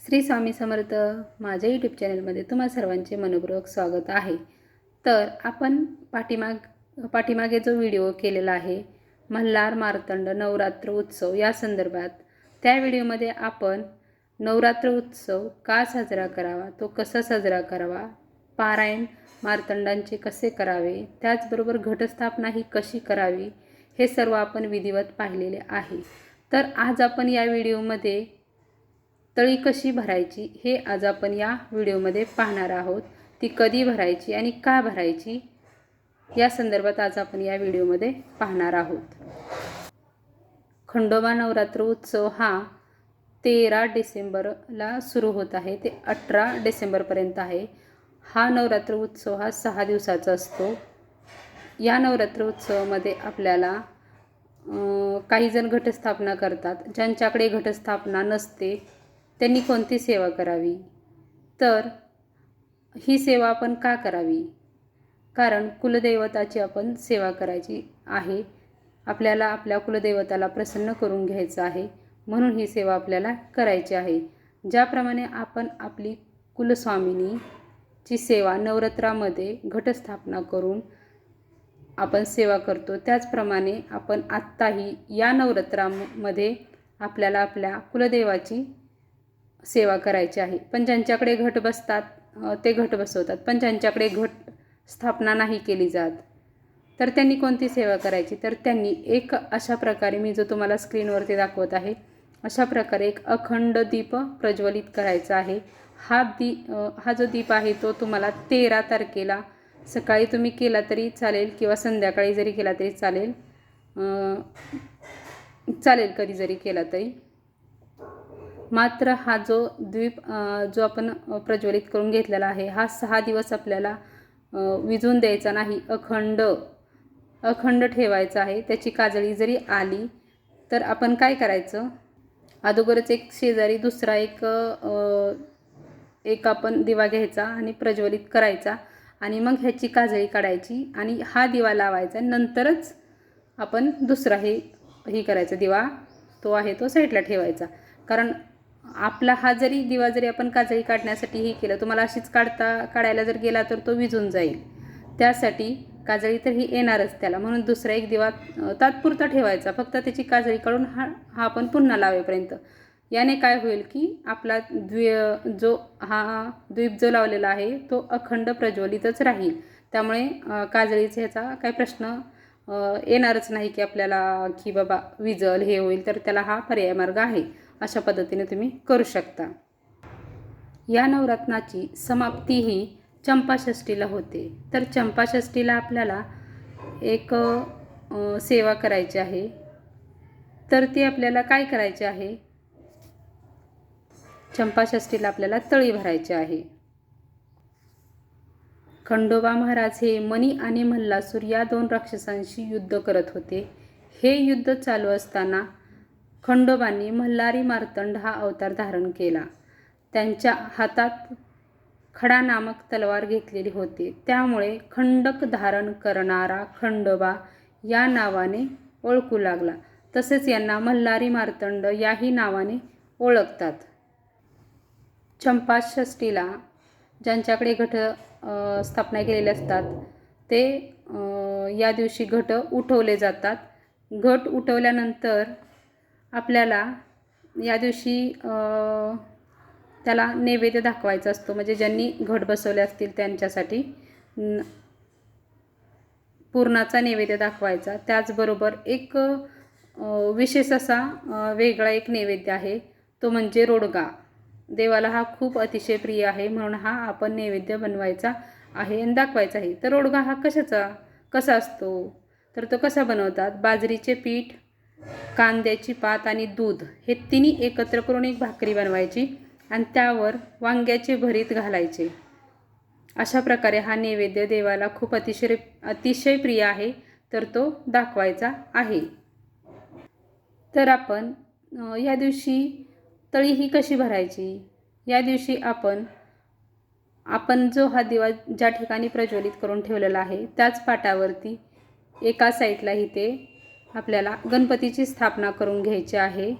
श्री स्वामी समर्थ माझ्या यूट्यूब चॅनलमध्ये तुम्हा सर्वांचे मनपूर्वक स्वागत आहे। तर आपण पाठीमागे जो व्हिडिओ केलेला आहे मल्हार मार्तंड नवरात्र उत्सव या संदर्भात, त्या व्हिडिओमध्ये आपण नवरात्र उत्सव का साजरा करावा, तो कसा साजरा करावा, पारायण मार्तंडांचे कसे करावे, त्याचबरोबर घटस्थापना ही कशी करावी, हे सर्व आपण विधिवत पाहिलेले आहे। तर आज आपण या व्हिडिओमध्ये तळी कशी भरायची हे आज आपण या व्हिडिओमध्ये पाहणार आहोत। ती कधी भरायची आणि का भरायची या संदर्भात आज आपण या व्हिडिओमध्ये पाहणार आहोत। खंडोबा नवरात्र उत्सव हा 13 डिसेंबरला सुरू होत आहे, ते 18 डिसेंबरपर्यंत आहे। हा नवरात्र उत्सव हा 6 दिवसाचा असतो। या नवरात्र उत्सवामध्ये आपल्याला काही जण घटस्थापना करतात। ज्यांच्याकडे घटस्थापना नसते त्यांनी कोणती सेवा करावी, तर ही सेवा आपण का करावी, कारण कुलदैवताची आपण सेवा करायची आहे। आपल्याला आपल्या कुलदैवताला प्रसन्न करून घ्यायचं आहे, म्हणून ही सेवा आपल्याला करायची आहे। ज्याप्रमाणे आपण आपली कुलस्वामिनीची सेवा नवरात्रामध्ये घटस्थापना करून आपण सेवा करतो, त्याचप्रमाणे आपण आत्ताही या नवरात्रामध्ये आपल्याला आपल्या कुलदेवाची सेवा करायची आहे। पण ज्यांच्याकडे घट बसतात ते घट बसवतात, पण ज्यांच्याकडे घट स्थापना नाही केली जात तर त्यांनी कोणती सेवा करायची, तर त्यांनी एक अशा प्रकारे, मी जो तुम्हाला स्क्रीनवरती दाखवत आहे अशा प्रकारे एक अखंड दीप प्रज्वलित करायचा आहे। हा जो दीप आहे तो तुम्हाला 13 तारखेला सकाळी तुम्ही केला तरी चालेल किंवा संध्याकाळी जरी केला तरी चालेल, कधी जरी केला तरी। मात्र हा जो जो आपण प्रज्वलित करून घेतलेला आहे हा 6 दिवस आपल्याला विझून द्यायचा नाही, अखंड ठेवायचा आहे। त्याची काजळी जरी आली तर आपण काय करायचं, अगोदरच एक शेजारी दुसरा एक आपण दिवा घ्यायचा आणि प्रज्वलित करायचा आणि मग ह्याची काजळी काढायची आणि हा दिवा लावायचा। नंतरच आपण दुसरा हे करायचा दिवा, तो आहे तो साईडला ठेवायचा। कारण आपला हा दिवा जरी आपण काजळी काढण्यासाठी हे केलं, तुम्हाला अशीच काढायला जर गेला तर तो विझून जाईल। त्यासाठी काजळी तर ही येणारच त्याला, म्हणून दुसरा एक दिवा तात्पुरता ठेवायचा, फक्त त्याची काजळी काढून हा आपण पुन्हा लावेपर्यंत। याने काय होईल की आपला द्वीप जो लावलेला आहे तो अखंड प्रज्वलितच राहील। त्यामुळे काजळीचा ह्याचा काही प्रश्न येणारच नाही की आपल्याला की बाबा विजल हे होईल, तर त्याला हा पर्याय मार्ग आहे। अशा पद्धतीने तुम्ही करू शकता। या नवरात्राची समाप्ती ही चंपाषष्ठीला होते। तर चंपाषष्ठीला आपल्याला एक सेवा करायची आहे, तर ती आपल्याला काय करायची आहे, चंपाषष्ठीला आपल्याला तळी भरायची आहे। खंडोबा महाराज हे मणी आणि मल्लासूर या 2 राक्षसांशी युद्ध करत होते। हे युद्ध चालू असताना खंडोबांनी मल्हारी मार्तंड हा अवतार धारण केला। त्यांच्या हातात खडा नामक तलवार घेतलेली होती, त्यामुळे खंडक धारण करणारा खंडोबा या नावाने ओळखू लागला। तसेच यांना मल्हारी मार्तंड याही नावाने ओळखतात। चंपाषष्ठीला ज्यांच्याकडे घट स्थापना केलेले असतात ते या दिवशी घट उठवले जातात। घट उठवल्यानंतर आपल्याला या दिवशी त्याला नैवेद्य दाखवायचा असतो, म्हणजे ज्यांनी घट बसवले असतील त्यांच्यासाठी पुरणाचा नैवेद्य दाखवायचा। त्याचबरोबर एक विशेष असा वेगळा एक नैवेद्य आहे, तो म्हणजे रोडगा। देवाला हा खूप अतिशय प्रिय आहे, म्हणून हा आपण नैवेद्य बनवायचा आहे आणि दाखवायचा आहे। तर रोडगा हा कसा असतो, तर तो कसा बनवतात, बाजरीचे पीठ, कांद्याची पात आणि दूध हे तिन्ही एकत्र करून एक भाकरी बनवायची आणि त्यावर वांग्याचे भरीत घालायचे। अशा प्रकारे हा नैवेद्य देवाला खूप अतिशय प्रिय आहे, तर तो दाखवायचा आहे। तर आपण या दिवशी तळी ही कशी भरायची, या दिवशी आपण जो हा दिवा ज्या ठिकाणी प्रज्वलित करून ठेवलेला आहे त्याच पाटावरती एका साईडला इथे आपल्याला गणपतीची स्थापना करून घ्यायची आहे।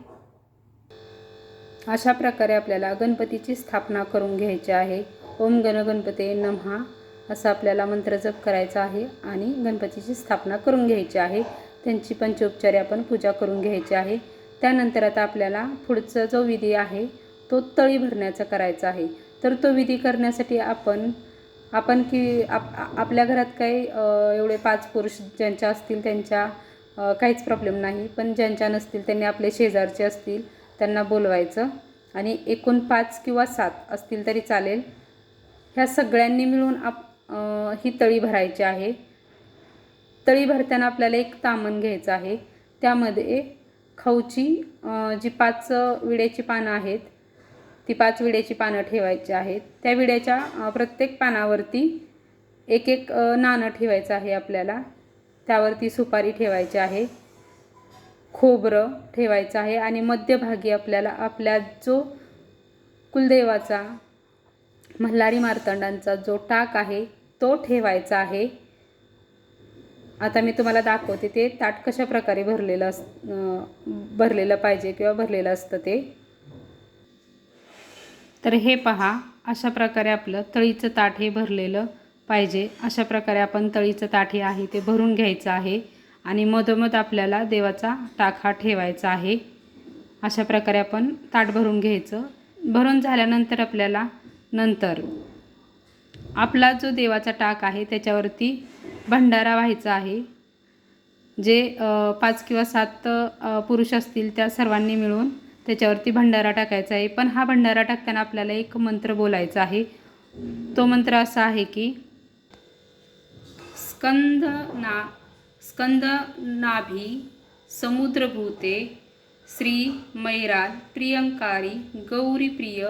अशा प्रकारे आपल्याला गणपतीची स्थापना करून घ्यायची आहे. ओम गण गणपते नमः असा आपल्याला मंत्र जप करायचा आहे आणि गणपतीची स्थापना करून घ्यायची आहे. त्यांची पंचोपचारे आपण पूजा करून घ्यायची आहे. त्यानंतर आता आपल्याला पुढचा जो विधी आहे तो तळी भरण्याचा करायचा आहे. तर तो विधी करण्यासाठी आपण आपल्या घरात काही एवढे 5 पुरुष ज्यांच्या असतील त्यांच्या काहीच प्रॉब्लेम नाही, पण ज्यांच्या नसतील त्यांनी आपले शेजारचे असतील त्यांना बोलवायचं आणि एकूण 5 किंवा 7 असतील तरी चालेल. ह्या सगळ्यांनी मिळून ही तळी भरायची आहे. तळी भरताना आपल्याला एक तामण घ्यायचं आहे. त्यामध्ये खाऊची जी 5 विड्याची पानं आहेत ती 5 विड्याची पानं ठेवायची आहेत. त्या विड्याच्या प्रत्येक पानावरती एक एक नाणं ठेवायचं आहे आपल्याला. त्यावरती सुपारी ठेवायची आहे, खोबरं ठेवायचं आहे आणि मध्यभागी आपल्याला आपल्या जो कुलदेवाचा मल्हारी मार्तंडांचा जो टाक आहे तो ठेवायचा आहे. आता मी तुम्हाला दाखवते ते ताट कशा प्रकारे भरलेलं पाहिजे किंवा भरलेलं असतं ते. तर हे पहा, अशा प्रकारे आपलं तळीचं ताट हे भरलेलं पाहिजे. अशा प्रकारे आपण तळीचं ताट हे आहे ते भरून घ्यायचं आहे आणि मधोमध आपल्याला देवाचा टाक हा ठेवायचा आहे. अशा प्रकारे आपण ताट भरून घ्यायचं. भरून झाल्यानंतर आपल्याला नंतर आपला जो देवाचा टाक आहे त्याच्यावरती भंडारा व्हायचा आहे. जे 5 किंवा 7 पुरुष असतील त्या सर्वांनी मिळून त्याच्यावरती भंडारा टाकायचा आहे. पण हा भंडारा टाकताना आपल्याला एक मंत्र बोलायचा आहे. तो मंत्र असा आहे की स्कंद नाभी समुद्रभूते श्री मैराल प्रियंकारी गौरी प्रिय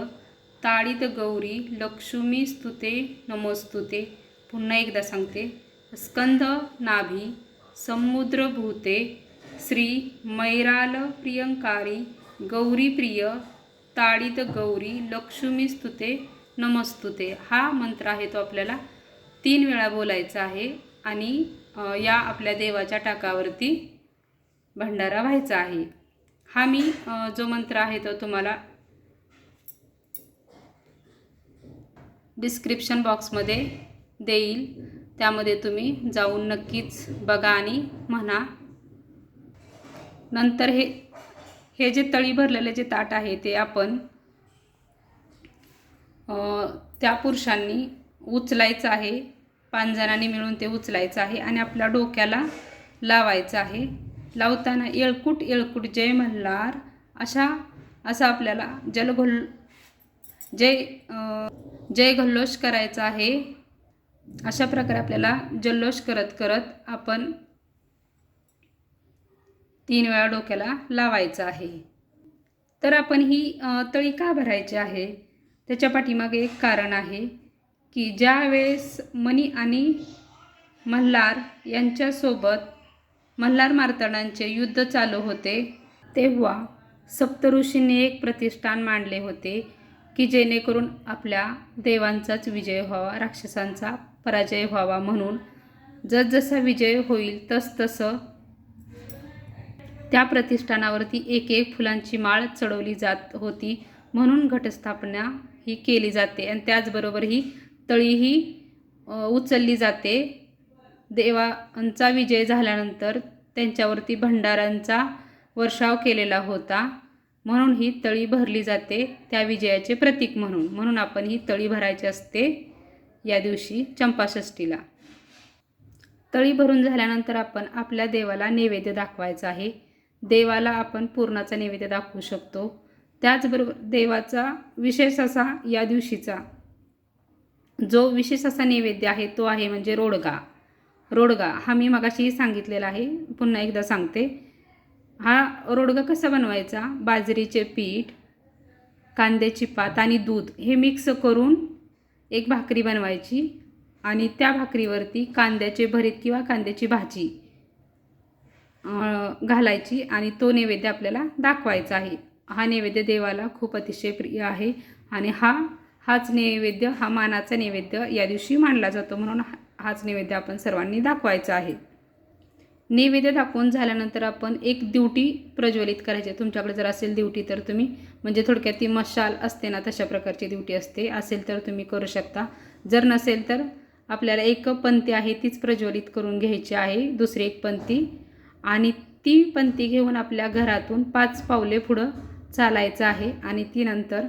ताडित गौरी लक्ष्मी स्तुते नमोस्तुते. पुन्हा एकदा सांगते. स्कंद नाभी समुद्रभूते श्री मैराल प्रियंकारी गौरी प्रिय ताडित गौरी लक्ष्मी स्तुते नमस्तुते. हा मंत्र आहे तो आपल्याला 3 वेळा बोलायचा आहे आणि या आपल्या देवाच्या टाकावरती भंडारा व्हायचा आहे. हा मी जो मंत्र आहे तो तुम्हाला डिस्क्रिप्शन बॉक्समध्ये देईल. त्यामध्ये तुम्ही जाऊन नक्कीच बघा आणि म्हणा. नंतर हे जे तळी भरलेले जे ताट आहे ते आपण त्या पुरुषांनी उचलायचं आहे. 5 जणांनी मिळून ते उचलायचं आहे आणि आपल्या डोक्याला लावायचं आहे. लावताना येळकुट येळकुट जय मल्हार असा आपल्याला जय घल्लोष करायचा आहे. अशा प्रकारे आपल्याला जल्लोष करत करत आपण 3 वेळा डोक्याला लावायचं आहे. तर आपण ही तळी का भरायची आहे त्याच्या पाठीमागे एक कारण आहे की ज्या वेळेस मणी आणि मल्हार यांच्यासोबत मल्हार मार्तंडांचे युद्ध चालू होते तेव्हा सप्तऋषींनी एक प्रतिष्ठान मांडले होते की जेणेकरून आपल्या देवांचाच विजय व्हावा, राक्षसांचा पराजय व्हावा. म्हणून जसजसा विजय होईल तसतसं त्या प्रतिष्ठानावरती एक एक फुलांची माळ चढवली जात होती. म्हणून घटस्थापना ही केली जाते आणि त्याचबरोबर ही तळीही उचलली जाते. देवांचा विजय झाल्यानंतर त्यांच्यावरती भंडारांचा वर्षाव केलेला होता म्हणून ही तळी भरली जाते त्या विजयाचे प्रतीक म्हणून आपण ही तळी भरायची असते या दिवशी चंपाषष्ठीला. तळी भरून झाल्यानंतर आपण आपल्या देवाला नैवेद्य दाखवायचा आहे. देवाला आपण पुरणाचा नैवेद्य दाखवू शकतो. त्याचबरोबर देवाचा विशेष असा या दिवशीचा जो विशेष असा नैवेद्य आहे तो आहे म्हणजे रोडगा हा मी मगाशी सांगितलेला आहे, पुन्हा एकदा सांगते. हा रोडगा कसा बनवायचा? बाजरीचे पीठ, कांद्याची पात आणि दूध हे मिक्स करून एक भाकरी बनवायची आणि त्या भाकरीवरती कांद्याचे भरीत किंवा कांद्याची भाजी घालायची आणि तो नैवेद्य आपल्याला दाखवायचा आहे. हा नैवेद्य देवाला खूप अतिशय प्रिय आहे आणि हाच नैवेद्य हा मानाचा नैवेद्य या दिवशी मानला जातो म्हणून हाच नैवेद्य आपण सर्वांनी दाखवायचा आहे. नैवेद्य दाखवून झाल्यानंतर आपण एक दिवटी प्रज्वलित करायची. तुमच्याकडे जर असेल दिवटी तर तुम्ही, म्हणजे थोडक्यात ती मशाल असते ना तशा प्रकारची दिवटी असते, असेल तर तुम्ही करू शकता. जर नसेल तर आपल्याला एक पंथी आहे तीच प्रज्वलित करून घ्यायची आहे, दुसरी एक पंथी, आणि ती पंथी घेऊन आपल्या घरातून 5 पावले पुढं चालायचं आहे. आणि ती नंतर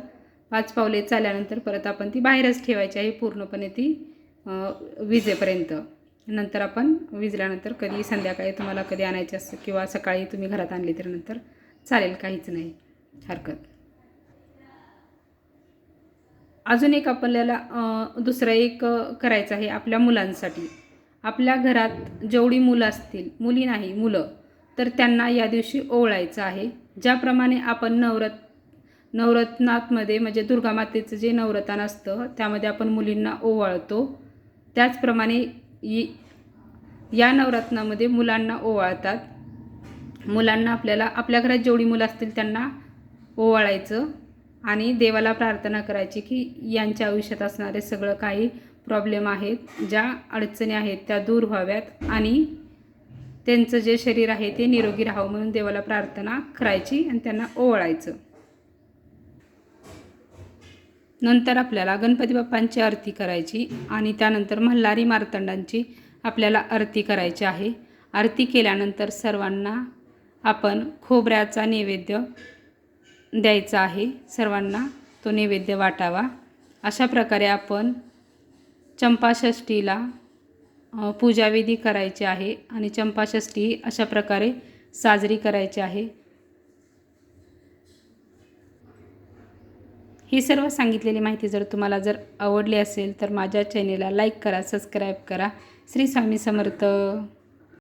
5 पावले चालल्यानंतर परत आपण ती बाहेरच ठेवायची आहे पूर्णपणे ती विजेपर्यंत. नंतर आपण विजल्यानंतर कधी संध्याकाळी तुम्हाला कधी आणायची असतं किंवा सकाळी तुम्ही घरात आणली तर नंतर चालेल, काहीच नाही हरकत. अजून एक आपल्याला दुसरं एक करायचं आहे आपल्या मुलांसाठी. आपल्या घरात जेवढी मुलं असतील, मुली नाही मुलं, तर त्यांना या दिवशी ओवाळायचं आहे. ज्याप्रमाणे आपण नवरत्नामध्ये म्हणजे दुर्गा मातेचं जे नवरत्न असतं त्यामध्ये आपण मुलींना ओवाळतो, त्याचप्रमाणे या नवरत्नामध्ये मुलांना ओवाळतात. मुलांना आपल्याला आपल्या घरात जेवढी मुलं असतील त्यांना ओवाळायचं आणि देवाला प्रार्थना करायची की यांच्या आयुष्यात असणारे सगळं काही प्रॉब्लेम आहेत, ज्या अडचणी आहेत त्या दूर व्हाव्यात आणि त्यांचं जे शरीर आहे ते निरोगी राहावं म्हणून देवाला प्रार्थना करायची आणि त्यांना ओवाळायचं. नंतर आपल्याला गणपती बाप्पांची आरती करायची आणि त्यानंतर मल्हारी मार्तंडांची आपल्याला आरती करायची आहे. आरती केल्यानंतर सर्वांना आपण खोबऱ्याचा नैवेद्य द्यायचा आहे, सर्वांना तो नैवेद्य वाटावा. अशा प्रकारे आपण चंपाषष्ठीला पूजाविधी करायची आहे आणि चंपाषष्ठी अशा प्रकारे साजरी करायची आहे. ही सर्व सांगितलेली माहिती जर तुम्हाला आवडली असेल तर माझ्या चॅनेलला लाईक करा, सबस्क्राईब करा. श्री स्वामी समर्थ.